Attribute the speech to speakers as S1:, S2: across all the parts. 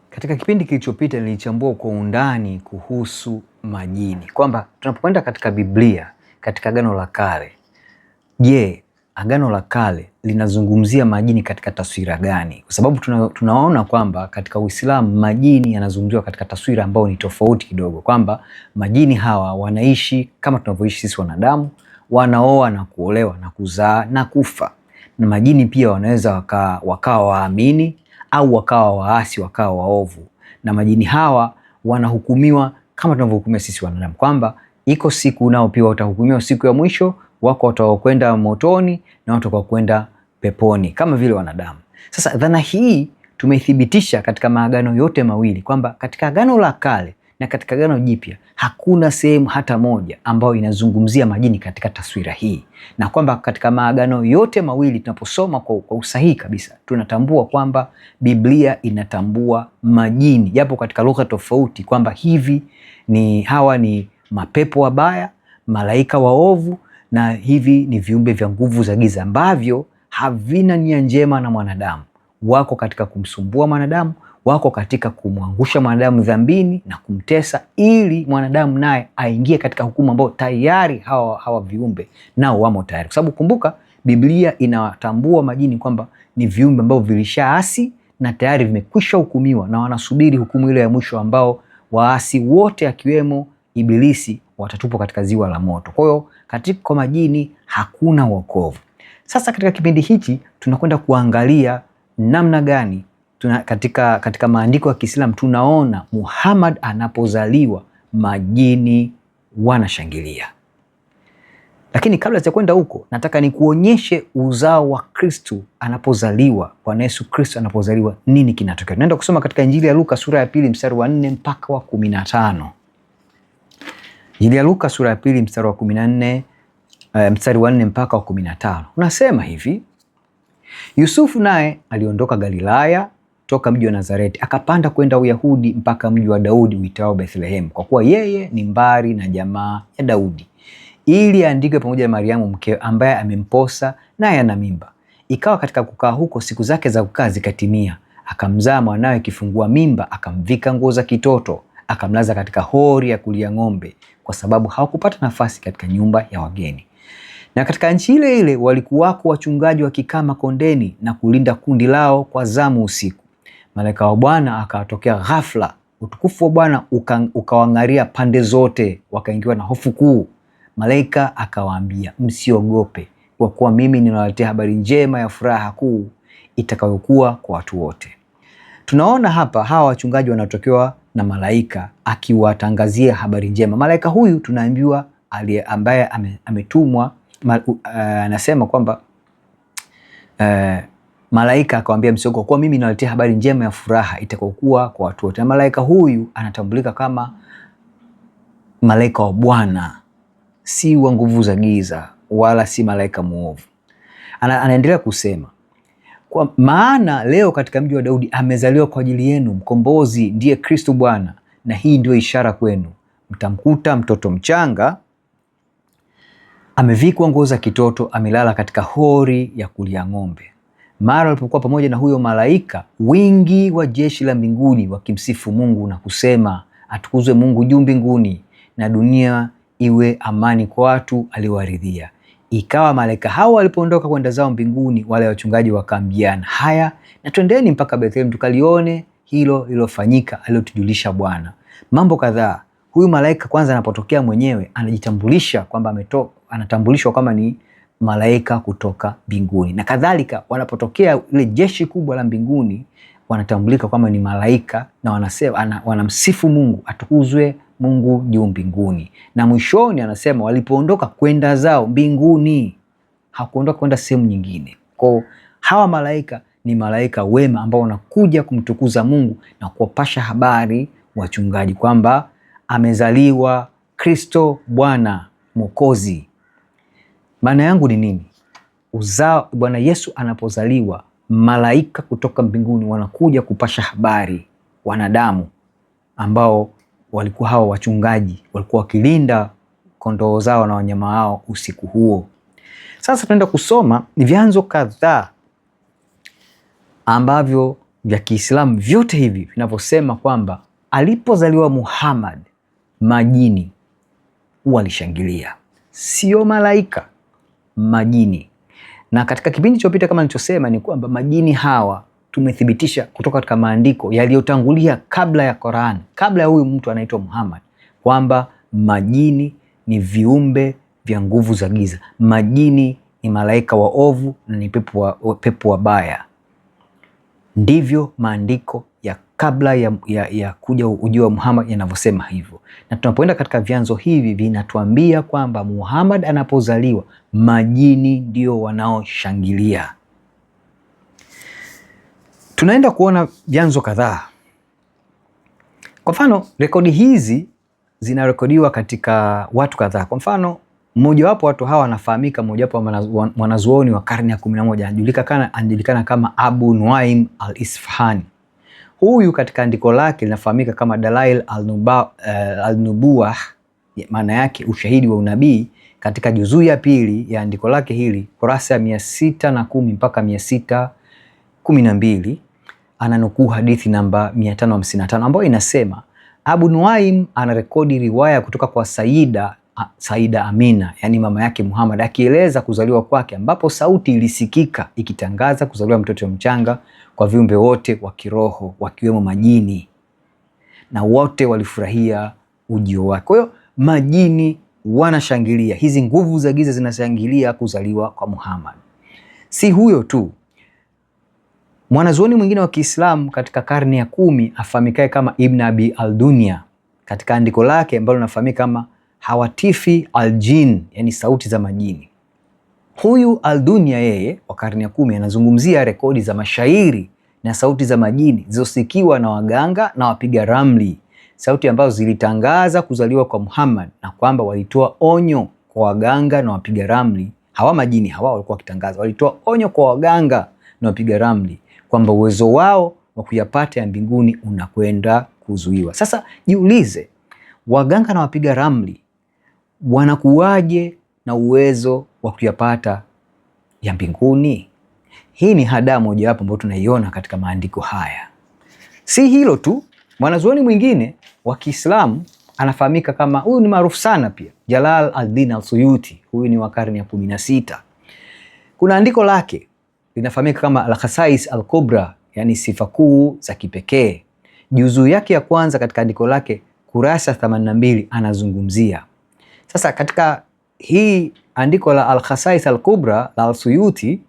S1: Katika kipindi kilichopita nilichambua kwa undani kuhusu majini, kwamba tunapokwenda katika Biblia, katika Agano la Kale, je, Agano la Kale linazungumzia majini katika taswira gani? Kwa sababu tunaona kwamba katika Uislamu majini yanazungumziwa katika taswira ambayo ni tofauti kidogo, kwamba majini hawa wanaishi kama tunavyoishi sisi wanadamu, wanaoa na kuolewa na kuzaa na kufa. Na majini pia wanaweza wakawa waamini au wakawa waasi, wakawa waovu. Na majini hawa wanahukumiwa kama tunavyohukumiwa sisi wanadamu, kwamba iko siku nao pia watahukumiwa siku ya mwisho, wako watakwenda motoni na watakwenda peponi kama vile wanadamu. Sasa dhana hii tumeithibitisha katika maagano yote mawili, kwamba katika Agano la Kale na katika Agano Jipya hakuna sehemu hata moja ambayo inazungumzia majini katika taswira hii, na kwamba katika maagano yote mawili tunaposoma kwa usahihi kabisa tunatambua kwamba Biblia inatambua majini, japo katika lugha tofauti, kwamba hawa ni mapepo wabaya, malaika waovu, na hivi ni viumbe vya nguvu za giza ambavyo havina nia njema na mwanadamu. Wako katika kumsumbua mwanadamu, wako katika kumwangusha mwanadamu dhambini na kumtesa, ili mwanadamu naye aingie katika hukumu ambayo tayari hawa viumbe nao wamo tayari. Kwa sababu kumbuka, Biblia inawatambua majini kwamba ni viumbe ambao vilishaasi na tayari vimekwisha hukumiwa na wanasubiri hukumu ile ya mwisho, ambao waasi wote akiwemo Ibilisi watatupwa katika ziwa la moto. Kwa hiyo katika majini hakuna wokovu. Sasa katika kipindi hichi tunakwenda kuangalia namna gani katika maandiko ya Kiislamu tunaona Muhammad anapozaliwa majini wanashangilia. Lakini kabla ya kwenda huko, nataka nikuonyeshe uzao wa Kristo anapozaliwa, Bwana Yesu Kristo anapozaliwa, nini kinatokea. Tunaenda kusoma katika Injili ya Luka sura ya 2 mstari wa 4 mpaka wa 15. Injili ya Luka sura ya 2 mstari wa 14, mstari wa 4 mpaka wa 15. Unasema hivi: Yusufu naye aliondoka Galilaya toka mji wa Nazareti, akapanda kwenda Uyahudi mpaka mji wa Daudi uitao Bethlehem, kwa kuwa yeye ni mbari na jamaa ya Daudi, ili aandikwe pamoja na Mariamu mkewe, ambaye amemposa naye ana mimba. Ikawa katika kukaa huko siku zake za kukaa zikatimia, akamzaa mwanawe kifungua mimba, akamvika nguo za kitoto, akamlaza katika hori ya kulia ng'ombe, kwa sababu hawakupata nafasi katika nyumba ya wageni. Na katika nchi ile ile walikuwako wachungaji wakikaa makondeni na kulinda kundi lao kwa zamu usiku. Malaika wa Bwana akawatokea ghafla, utukufu wa Bwana ukawang'aria pande zote, wakaingiwa na hofu kuu. Malaika akawaambia, msiogope, kwa kuwa mimi ninawaletea habari njema ya furaha kuu itakayokuwa kwa watu wote. Tunaona hapa hawa wachungaji wanatokewa na malaika akiwatangazia habari njema. Malaika huyu tunaambiwa ambaye ametumwa, anasema kwamba malaika akamwambia msiogope, kwa mimi ninawaletea habari njema ya furaha itakayokuwa kwa watu wote. Na malaika huyu anatambulika kama malaika wa Bwana, si wa nguvu za giza wala si malaika muovu. Anaendelea kusema, kwa maana leo katika mji wa Daudi amezaliwa kwa ajili yenu mkombozi, ndiye Kristo Bwana, na hii ndio ishara kwenu, mtamkuta mtoto mchanga amevikwa nguo za kitoto, amelala katika hori ya kulia ng'ombe. Mara walipokuwa pamoja na huyo malaika, wingi wa jeshi la mbinguni wakimsifu Mungu na kusema, atukuzwe Mungu juu mbinguni, na dunia iwe amani kwa watu aliowaridhia. Ikawa malaika hao walipoondoka kwenda zao mbinguni, wale wachungaji wakaambiana, haya na twendeni mpaka Bethlehem tukalione hilo lilofanyika alilotujulisha Bwana. Mambo kadhaa. Huyu malaika kwanza anapotokea mwenyewe anajitambulisha kwamba anatambulishwa kama ni malaika kutoka mbinguni, na kadhalika wanapotokea ile jeshi kubwa la mbinguni wanatambulika kama ni malaika, na wanamsifu Mungu, atukuzwe Mungu juu mbinguni. Na mwishoni anasema walipoondoka kwenda zao mbinguni, hakuondoka kwenda sehemu nyingine. Kwa hawa malaika ni malaika wema ambao wanakuja kumtukuza Mungu na kuwapasha habari wachungaji kwamba amezaliwa Kristo Bwana Mwokozi. Maana yangu ni nini? Bwana Yesu anapozaliwa, malaika kutoka mbinguni wanakuja kupasha habari wanadamu ambao walikuwa hawa wachungaji walikuwa wakilinda kondoo zao na wanyama wao usiku huo. Sasa tunaenda kusoma ni vyanzo kadhaa ambavyo vya Kiislamu vyote hivi vinavyosema kwamba alipozaliwa Muhammad majini walishangilia, sio malaika, majini. Na katika kipindi chilipita kama nilichosema ni kwamba majini hawa tumethibitisha kutoka katika maandiko yaliyotangulia kabla ya Qur'an, kabla ya huyu mtu anaitwa Muhammad, kwamba majini ni viumbe vya nguvu za giza. Majini ni malaika waovu na ni pepo wabaya. Ndivyo maandiko ya kabla ya kuja ujio wa Muhammad yanavyosema hivyo. Na tunapoenda katika vyanzo hivi vinatuambia kwamba Muhammad anapozaliwa majini ndio wanaoshangilia. Tunaenda kuona vyanzo kadhaa. Kwa mfano, rekodi hizi zinarekodiwa katika watu kadhaa. Kwa mfano, mmojawapo watu hawa anafahamika, mmojawapo mwanazuoni wa karne ya 11 anajulikana kama Abu Nuaim al-Isfahani. Huyu katika andiko lake linafahamika kama Dalail al-Nubuwah, maana yake ushahidi wa unabii, katika juzuu ya pili ya andiko lake hili, kurasa ya 610 mpaka 612, ananukuu hadithi namba 555 ambayo inasema Abu Nuaim anarekodi riwaya kutoka kwa Saida Amina, yani mama yake Muhammad, akieleza kuzaliwa kwake, ambapo sauti ilisikika ikitangaza kuzaliwa mtoto mchanga kwa viumbe wote wa kiroho wakiwemo majini, na wote walifurahia ujio wake. Kwa hiyo majini wanashangilia, hizi nguvu za giza zinashangilia kuzaliwa kwa Muhammad. Si huyo tu, mwanazuoni mwingine wa Kiislamu katika karne ya 10 afahamikae kama Ibn Abi al-Dunya, katika andiko lake ambalo linafahamika kama Hawatifi al-Jin, yani sauti za majini. Huyu al-Dunya yeye wa karne ya 10 anazungumzia rekodi za mashairi na sauti za majini zilizosikiwa na waganga na wapiga ramli, sauti ambazo zilitangaza kuzaliwa kwa Muhammad, na kwamba walitoa onyo kwa waganga na wapiga ramli. Hawa majini hawa walikuwa wakitangaza, walitoa onyo kwa waganga na wapiga ramli kwamba uwezo wao wa kuyapata ya mbinguni unakwenda kuzuiwa. Sasa jiulize, waganga na wapiga ramli wanakuwaje na uwezo wa kuyapata ya mbinguni? Hii ni hadaa mojawapo ambayo tunaiona katika maandiko haya. Si hilo tu, mwanazuoni mwingine wa Kiislamu anafahamika kama, huyu ni maarufu sana pia, Jalal al-Din al-Suyuti. Huyu ni wa karne ya 16. Kuna andiko lake linafahamika kama Al-Khasais al-Kubra, yani sifa kuu za kipekee. Juzuu yake ya kwanza katika andiko lake kurasa 82 anazungumzia. Sasa katika hii andiko la Al-Khasais al-Kubra la al-Suyuti,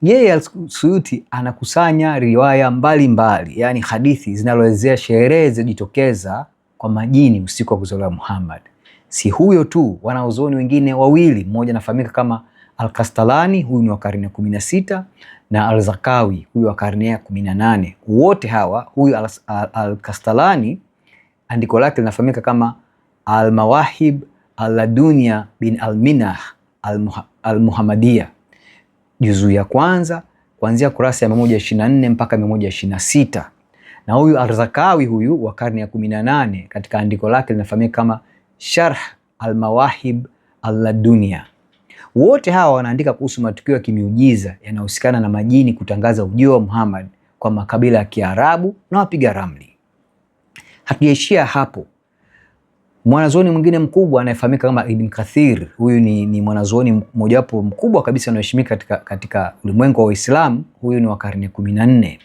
S1: yeye al-Suyuti anakusanya riwaya mbalimbali, yani hadithi zinazoelezea sherehe zilizojitokeza kwa majini usiku wa kuzaliwa Muhammad. Si huyo tu, wanazuoni wengine wawili, mmoja anafahamika kama Al-Kastalani, huyu ni wa karne ya 16, na Al-Zakawi, huyu wa karne ya 18. Wote hawa, huyu Al-Kastalani andiko lake linafahamika kama Al-Mawahib al-Ladunya bin al-Minah al-Muhammadiyya, juzuu ya kwanza kuanzia kurasa ya 124 mpaka 126. Na huyu Al-Zakawi, huyu wa karne ya 18, katika andiko lake linafahamika kama Sharh al-Mawahib al-Ladunya. Wote hawa wanaandika kuhusu matukio ya kimiujiza yanayohusikana na majini kutangaza ujio wa Muhammad kwa makabila ya Kiarabu na wapiga ramli. Hatujaishia hapo. Mwanazuoni mwingine mkubwa anayefahamika kama Ibn Kathir, huyu ni mwanazuoni mmojawapo mkubwa kabisa anaheshimika katika ulimwengu wa Uislamu. Huyu ni wa karne ya 14.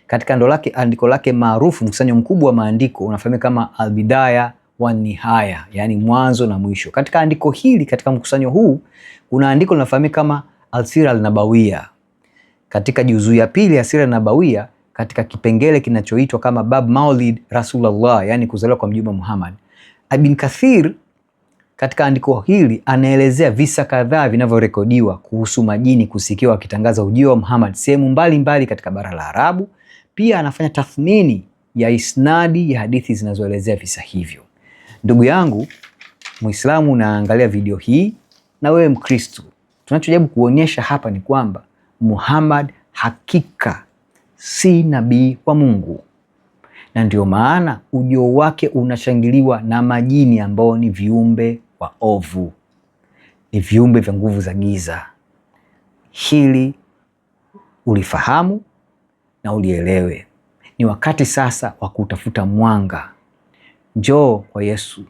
S1: Katika andiko lake maarufu, mkusanyo mkubwa wa maandiko, unafahamika kama Al-Bidaya wa Nihaya, yani mwanzo na mwisho. Katika andiko hili, katika mkusanyo huu, kuna andiko linafahamika kama Al-Sira al-Nabawiyya. Katika juzuu ya pili ya Sira al-Nabawiyya, katika kipengele kinachoitwa kama Bab Maulid Rasulullah, yani kuzaliwa kwa mjumbe Muhammad, Ibn Kathir katika andiko hili anaelezea visa kadhaa vinavyorekodiwa kuhusu majini kusikiwa wakitangaza ujio wa Muhammad sehemu mbalimbali katika bara la Arabu. Pia anafanya tathmini ya isnadi ya hadithi zinazoelezea visa hivyo. Ndugu yangu Muislamu, unaangalia video hii na wewe Mkristo, tunachojaribu kuonyesha hapa ni kwamba Muhammad hakika si nabii wa Mungu, na ndio maana ujio wake unashangiliwa na majini ambao ni viumbe waovu, ni viumbe vya nguvu za giza. Hili ulifahamu, na ulielewe. Ni wakati sasa wa kutafuta mwanga. Njoo kwa Yesu.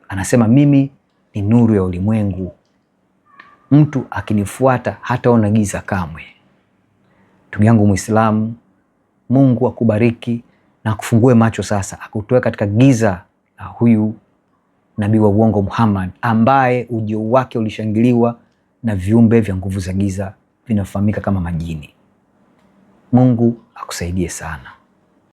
S1: Anasema mimi ni nuru ya ulimwengu. Mtu akinifuata hataona giza kamwe. Ndugu yangu Muislamu, Mungu akubariki na akufungue macho sasa, akutoe katika giza la huyu nabii wa uongo Muhammad, ambaye ujio wake ulishangiliwa na viumbe vya nguvu za giza vinafahamika kama majini. Mungu akusaidie sana.